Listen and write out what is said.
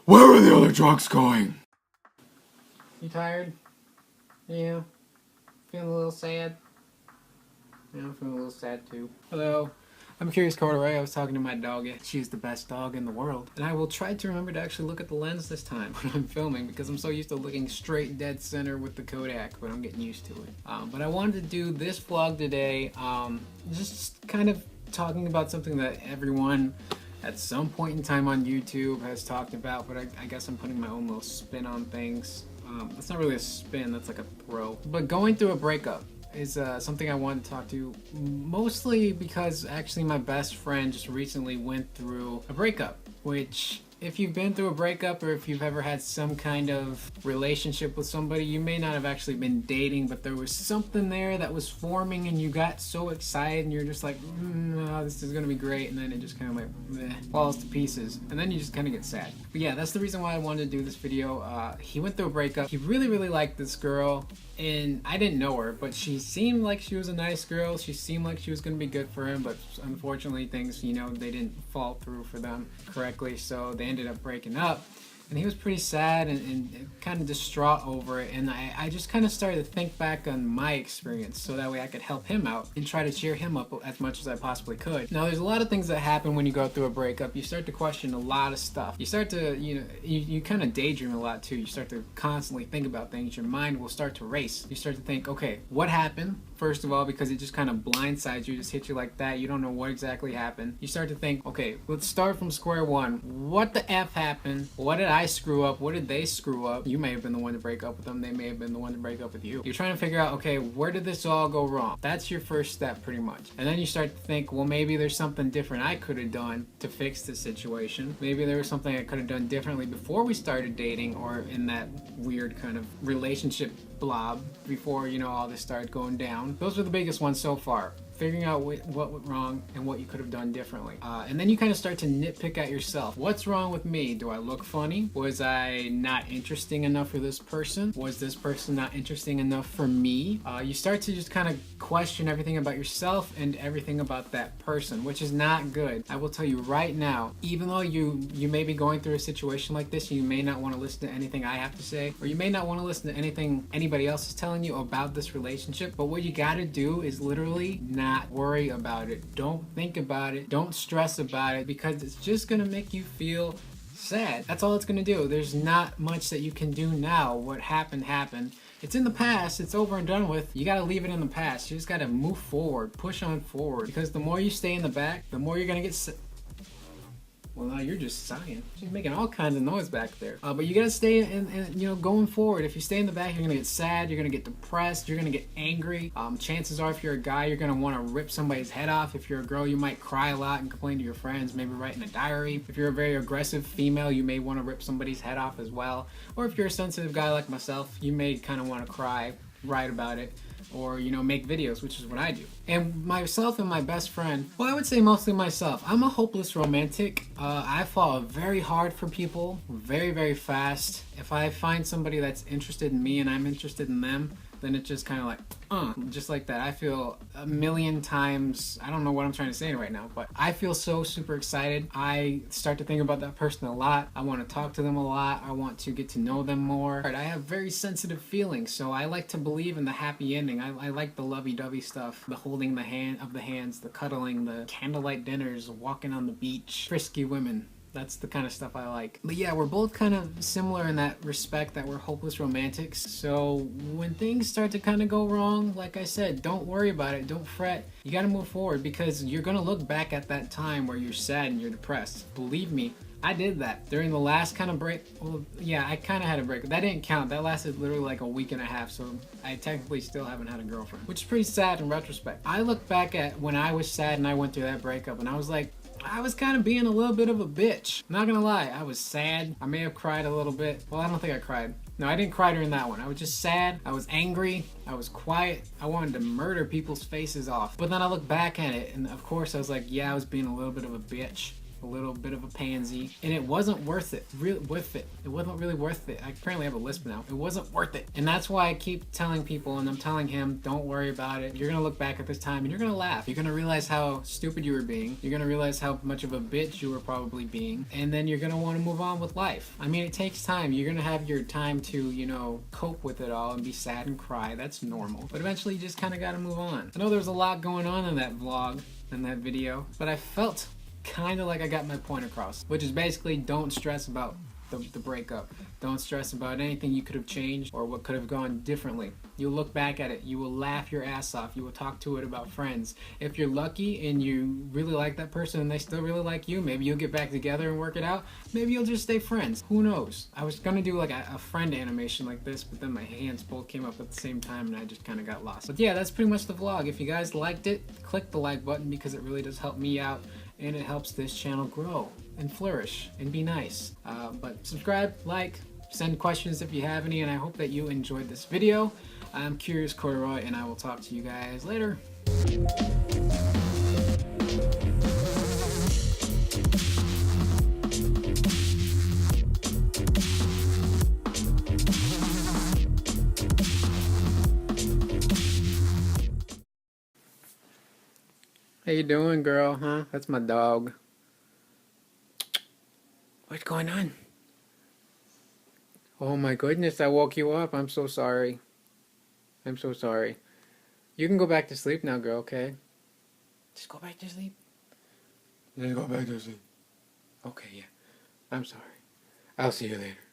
Where are the other drunks going? You tired? Yeah. Feeling a little sad? Yeah, I'm feeling a little sad too. Hello. I'm Curious Corduroy. I was talking to my dog. She's the best dog in the world. And I will try to remember to actually look at the lens this time when I'm filming because I'm so used to looking straight dead center with the Kodak, but I'm getting used to it. But I wanted to do this vlog today, just kind of talking about something that everyone at some point in time on YouTube has talked about, but I guess I'm putting my own little spin on things. That's not really a spin, that's like a throw. But going through a breakup is something I wanted to talk to, mostly because actually my best friend just recently went through a breakup, which if you've been through a breakup or if you've ever had some kind of relationship with somebody, you may not have actually been dating, but there was something there that was forming and you got so excited and you're just like, no, this is gonna be great, and then it just kind of like falls to pieces, and then you just kind of get sad. But yeah, that's the reason why I wanted to do this video. He went through a breakup. He really liked this girl, and I didn't know her, but she seemed like she was a nice girl. She seemed like she was going to be good for him, but unfortunately things, they didn't fall through for them correctly, so they ended up breaking up. And he was pretty sad and kind of distraught over it, and I just kind of started to think back on my experience so that way I could help him out and try to cheer him up as much as I possibly could. Now, there's a lot of things that happen when you go through a breakup. You start to question a lot of stuff. You start to, you kind of daydream a lot too. You start to constantly think about things. Your mind will start to race. You start to think, okay, what happened? First of all, because it just kind of blindsides you, just hits you like that. You don't know what exactly happened. You start to think, okay, let's start from square one. What the F happened? What did I screw up? What did they screw up? You may have been the one to break up with them. They may have been the one to break up with you. You're trying to figure out, okay, where did this all go wrong? That's your first step pretty much. And then you start to think, well, maybe there's something different I could have done to fix the situation. Maybe there was something I could have done differently before we started dating, or in that weird kind of relationship blob before, all this started going down. Those are the biggest ones so far. Figuring out what went wrong and what you could have done differently. And then you kind of start to nitpick at yourself. What's wrong with me? Do I look funny? Was I not interesting enough for this person? Was this person not interesting enough for me? You start to just kind of question everything about yourself and everything about that person, which is not good. I will tell you right now, even though you may be going through a situation like this, you may not want to listen to anything I have to say, or you may not want to listen to anything anybody else is telling you about this relationship, but what you gotta do is literally not worry about it. Don't think about it. Don't stress about it, because it's just gonna make you feel sad. That's all it's gonna do. There's not much that you can do now. What happened happened. It's in the past. It's over and done with. You gotta leave it in the past. You just gotta move forward, push on forward, because the more you stay in the back, the more you're gonna get Well, now you're just sighing. She's making all kinds of noise back there. But you gotta stay and going forward. If you stay in the back, you're gonna get sad, you're gonna get depressed, you're gonna get angry. Chances are, if you're a guy, you're gonna wanna rip somebody's head off. If you're a girl, you might cry a lot and complain to your friends, maybe write in a diary. If you're a very aggressive female, you may wanna rip somebody's head off as well. Or if you're a sensitive guy like myself, you may kinda wanna cry, write about it, or make videos, which is what I do. And myself and my best friend, well, I would say mostly myself, I'm a hopeless romantic. I fall very hard for people very fast. If I find somebody that's interested in me and I'm interested in them, then it's just kind of like, just like that. I feel a million times, I don't know what I'm trying to say right now, but I feel so super excited. I start to think about that person a lot. I want to talk to them a lot. I want to get to know them more. I have very sensitive feelings, so I like to believe in the happy ending. I like the lovey-dovey stuff, the holding the hands, the cuddling, the candlelight dinners, walking on the beach, frisky women. That's the kind of stuff I like. But yeah, we're both kind of similar in that respect, that we're hopeless romantics. So when things start to kind of go wrong, like I said, don't worry about it. Don't fret. You got to move forward, because you're going to look back at that time where you're sad and you're depressed. Believe me, I did that during the last kind of break. Well, yeah, I kind of had a break. That didn't count. That lasted literally like a week and a half, so I technically still haven't had a girlfriend, which is pretty sad in retrospect. I look back at when I was sad and I went through that breakup, and I was like, I was kind of being a little bit of a bitch. I'm not gonna lie, I was sad. I may have cried a little bit. Well, I don't think I cried. No, I didn't cry during that one. I was just sad. I was angry. I was quiet. I wanted to murder people's faces off. But then I look back at it, and of course I was like, yeah, I was being a little bit of a bitch. a little bit of a pansy, and it wasn't worth it. It wasn't really worth it. I apparently have a lisp now. It wasn't worth it. And that's why I keep telling people, and I'm telling him, don't worry about it. You're gonna look back at this time and you're gonna laugh. You're gonna realize how stupid you were being. You're gonna realize how much of a bitch you were probably being. And then you're gonna wanna move on with life. I mean, it takes time. You're gonna have your time to, you know, cope with it all and be sad and cry. That's normal. But eventually you just kinda gotta move on. I know there's a lot going on in that vlog, in that video, but I felt kind of like I got my point across, which is basically don't stress about the breakup. Don't stress about anything you could have changed or what could have gone differently. You'll look back at it, you will laugh your ass off, you will talk to it about friends. If you're lucky and you really like that person and they still really like you, maybe you'll get back together and work it out. Maybe you'll just stay friends. Who knows? I was gonna do like a friend animation like this, but then my hands both came up at the same time and I just kind of got lost. But yeah, that's pretty much the vlog. If you guys liked it, click the like button because it really does help me out and it helps this channel grow and flourish and be nice. But subscribe, like, send questions if you have any, and I hope that you enjoyed this video. I'm Curious Corduroy, and I will talk to you guys later. How you doing, girl, huh? That's my dog. What's going on? Oh my goodness, I woke you up. I'm so sorry. I'm so sorry. You can go back to sleep now, girl, okay? Just go back to sleep. Then go back to sleep. Okay, yeah. I'm sorry. I'll see you later.